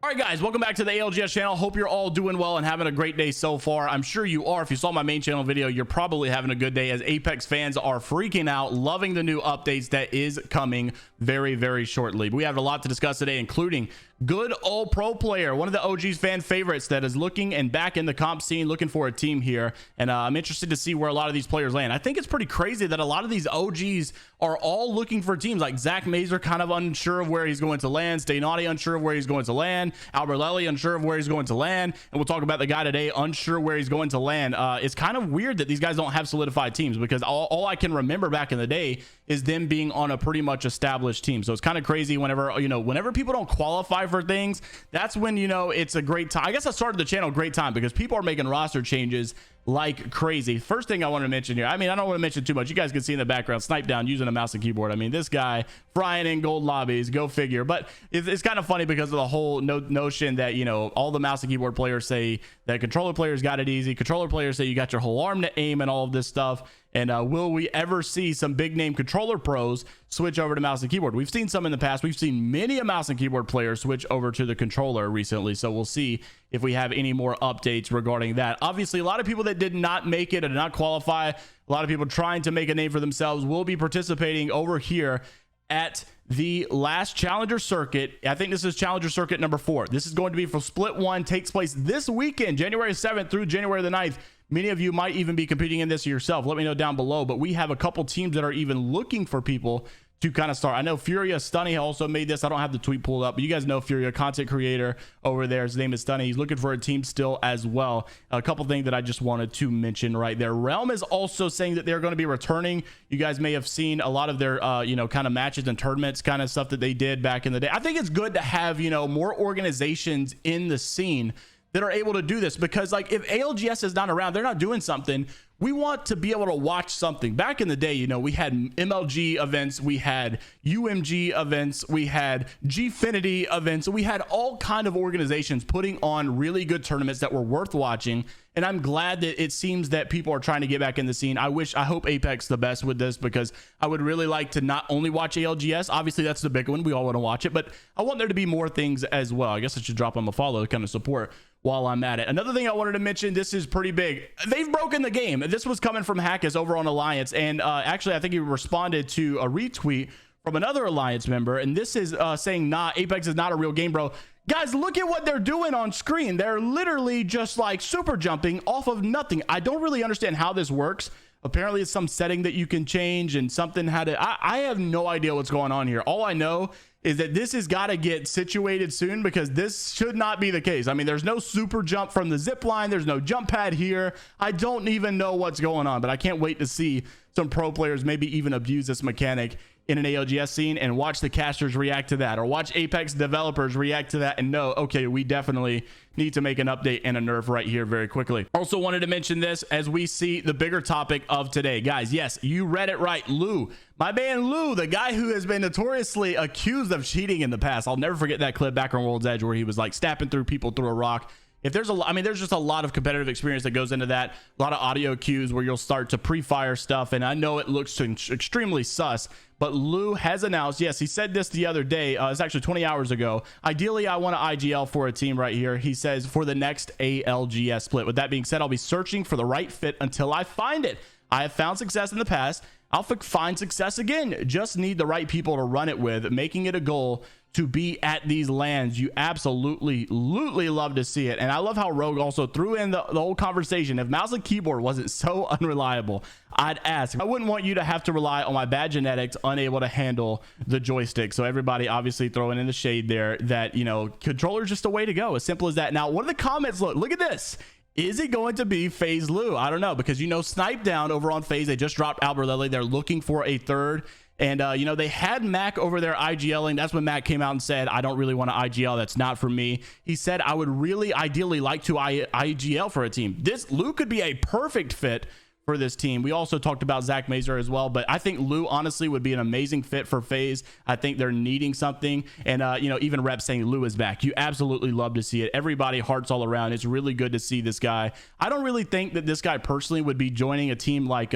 All right, guys, welcome back to the ALGS channel. Hope you're all doing well and having a great day so far. I'm sure you are. If you saw my main channel video, you're probably having a good day as Apex fans are freaking out, loving the new updates that is coming very, very shortly. We have a lot to discuss today, including good old pro player, one of the OG's fan favorites that is looking and back in the comp scene, looking for a team here. And I'm interested to see where a lot of these players land. I think it's pretty crazy that a lot of these OGs are all looking for teams. Like Zach Mazer, kind of unsure of where he's going to land. Stay Naughty, unsure of where he's going to land. Albert Lely, unsure of where he's going to land. And we'll talk about the guy today, unsure where he's going to land. It's kind of weird that these guys don't have solidified teams, because all I can remember back in the day is them being on a pretty much established team. So it's kind of crazy whenever people don't qualify for things. That's when it's a great time. I guess I started the channel great time because people are making roster changes like crazy. First thing I want to mention here, I don't want to mention too much. You guys can see in the background Snip3down using a mouse and keyboard. This guy frying in gold lobbies, go figure. But it's kind of funny because of the whole notion that all the mouse and keyboard players say that controller players got it easy. Controller players say you got your whole arm to aim and all of this stuff. And will we ever see some big name controller pros switch over to mouse and keyboard? We've seen some in the past. We've seen many a mouse and keyboard players switch over to the controller recently. So we'll see if we have any more updates regarding that. Obviously, a lot of people that did not make it or did not qualify, a lot of people trying to make a name for themselves will be participating over here at the last Challenger Circuit. I think this is Challenger Circuit number 4. This is going to be for Split 1, takes place this weekend, January 7th through January the 9th. Many of you might even be competing in this yourself. Let me know down below. But we have a couple teams that are even looking for people to kind of start. I know Furia Stunny also made this. I don't have the tweet pulled up, but you guys know Furia, content creator over there. His name is Stunny. He's looking for a team still as well. A couple things that I just wanted to mention right there. Realm is also saying that they're going to be returning. You guys may have seen a lot of their kind of matches and tournaments kind of stuff that they did back in the day. I think it's good to have more organizations in the scene that are able to do this, because like if ALGS is not around, they're not doing something, we want to be able to watch something. Back in the day, we had MLG events, we had UMG events, we had Gfinity events, we had all kind of organizations putting on really good tournaments that were worth watching. And I'm glad that it seems that people are trying to get back in the scene. I hope Apex the best with this, because I would really like to not only watch ALGS. Obviously, that's the big one. We all want to watch it, but I want there to be more things as well. I guess I should drop them a follow to kind of support while I'm at it. Another thing I wanted to mention, this is pretty big. They've broken the game. This was coming from Hackus over on Alliance. And actually, I think he responded to a retweet from another Alliance member. And this is saying, nah, Apex is not a real game, bro. Guys, look at what they're doing on screen. They're literally just like super jumping off of nothing. I don't really understand how this works. Apparently it's some setting that you can change and something how to, I have no idea what's going on here. All I know is that this has got to get situated soon, because this should not be the case. There's no super jump from the zip line. There's no jump pad here. I don't even know what's going on, but I can't wait to see some pro players maybe even abuse this mechanic in an ALGS scene and watch the casters react to that, or watch Apex developers react to that and know, okay, we definitely need to make an update and a nerf right here very quickly. Also wanted to mention this as we see the bigger topic of today. Guys, yes, you read it right. Lou, my man Lou, the guy who has been notoriously accused of cheating in the past. I'll never forget that clip back on World's Edge where he was like snapping through people through a rock. If there's there's just a lot of competitive experience that goes into that. A lot of audio cues where you'll start to pre-fire stuff. And I know it looks extremely sus, but Lou has announced, yes, he said this the other day. It's actually 20 hours ago. Ideally, I want an IGL for a team right here. He says for the next ALGS split. With that being said, I'll be searching for the right fit until I find it. I have found success in the past. I'll find success again. Just need the right people to run it with, making it a goal to be at these lands. You absolutely love to see it. And I love how Rogue also threw in the whole conversation. If mouse and keyboard wasn't so unreliable, I'd ask. I wouldn't want you to have to rely on my bad genetics, unable to handle the joystick. So everybody obviously throwing in the shade there that, controller's just a way to go. As simple as that. Now, what are the comments? Look at this. Is it going to be FaZe Lou? I don't know, because Snip3down over on FaZe, they just dropped Albert Lely. They're looking for a third. And, they had Mac over there IGLing. That's when Mac came out and said, I don't really want to IGL. That's not for me. He said, I would really ideally like to IGL for a team. This Lou could be a perfect fit for this team. We also talked about Zach Mazer as well, but I think Lou honestly would be an amazing fit for FaZe. I think they're needing something. And, even Rep saying Lou is back. You absolutely love to see it. Everybody hearts all around. It's really good to see this guy. I don't really think that this guy personally would be joining a team like,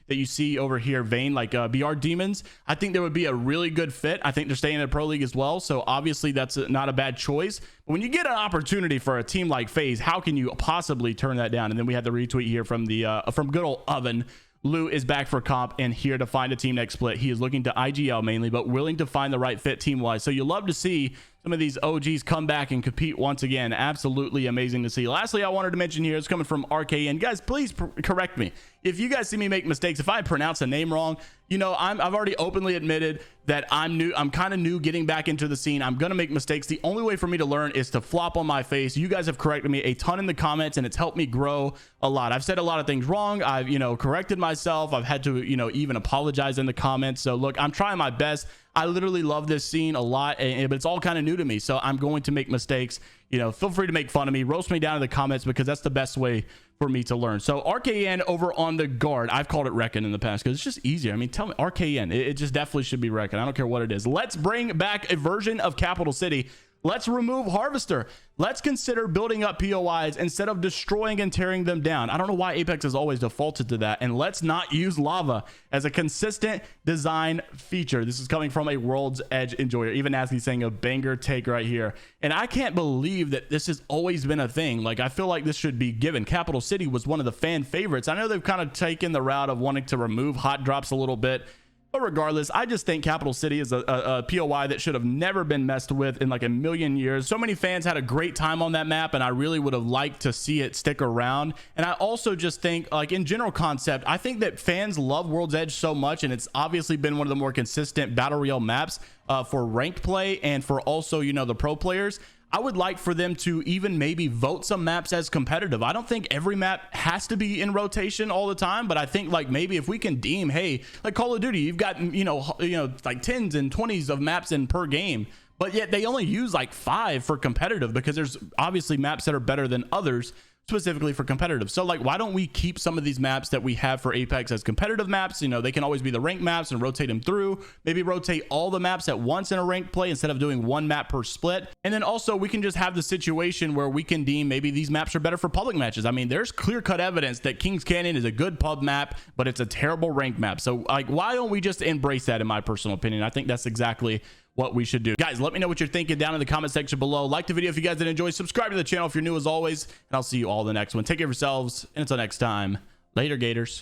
that you see over here, Vayne, like BR Demons. I think there would be a really good fit. I think they're staying in the Pro League as well, so obviously that's not a bad choice. But when you get an opportunity for a team like FaZe, how can you possibly turn that down? And then we had the retweet here from the from good old Oven. Lou is back for comp and here to find a team next split. He is looking to IGL mainly, but willing to find the right fit team-wise. So you love to see some of these OGs come back and compete once again. Absolutely amazing to see. Lastly, I wanted to mention here, it's coming from RKN. Guys, please correct me. If you guys see me make mistakes, if I pronounce a name wrong, you know, I've already openly admitted that I'm new. I'm kind of new getting back into the scene. I'm going to make mistakes. The only way for me to learn is to flop on my face. You guys have corrected me a ton in the comments, and it's helped me grow a lot. I've said a lot of things wrong. I've, you know, corrected myself. I've had to, you know, even apologize in the comments. So look, I'm trying my best. I literally love this scene a lot, but it's all kind of new to me. So I'm going to make mistakes. You know, feel free to make fun of me, roast me down in the comments, because that's the best way for me to learn. So RKN over on the guard, I've called it Reckon in the past because it's just easier. I mean, tell me, RKN, it just definitely should be Reckon. I don't care what it is. Let's bring back a version of Capital City. Let's remove Harvester. Let's consider building up POIs instead of destroying and tearing them down. I don't know why Apex has always defaulted to that. And let's not use lava as a consistent design feature. This is coming from a World's Edge enjoyer. Even Ashley saying a banger take right here. And I can't believe that this has always been a thing. Like, I feel like this should be given. Capital City was one of the fan favorites. I know they've kind of taken the route of wanting to remove hot drops a little bit. But regardless, I just think Capital City is a POI that should have never been messed with in like a million years. So many fans had a great time on that map, and I really would have liked to see it stick around. And I also just think, like, in general concept, I think that fans love World's Edge so much, and it's obviously been one of the more consistent Battle Royale maps for ranked play and for also, you know, the pro players. I would like for them to even maybe vote some maps as competitive. I don't think every map has to be in rotation all the time, but I think, like, maybe if we can deem, hey, like Call of Duty, you've got, you know, like 10s and 20s of maps in per game, but yet they only use like 5 for competitive, because there's obviously maps that are better than others specifically for competitive. So, like, why don't we keep some of these maps that we have for Apex as competitive maps? You know, they can always be the ranked maps and rotate them through. Maybe rotate all the maps at once in a ranked play instead of doing one map per split. And then also we can just have the situation where we can deem maybe these maps are better for public matches. I mean, there's clear-cut evidence that Kings Canyon is a good pub map, but it's a terrible ranked map. So, like, why don't we just embrace that, in my personal opinion? I think that's exactly what we should do. Guys, let me know what you're thinking down in the comment section below. Like the video if you guys did enjoy. Subscribe to the channel if you're new, as always, and I'll see you all in the next one. Take care of yourselves, and until next time, later, Gators.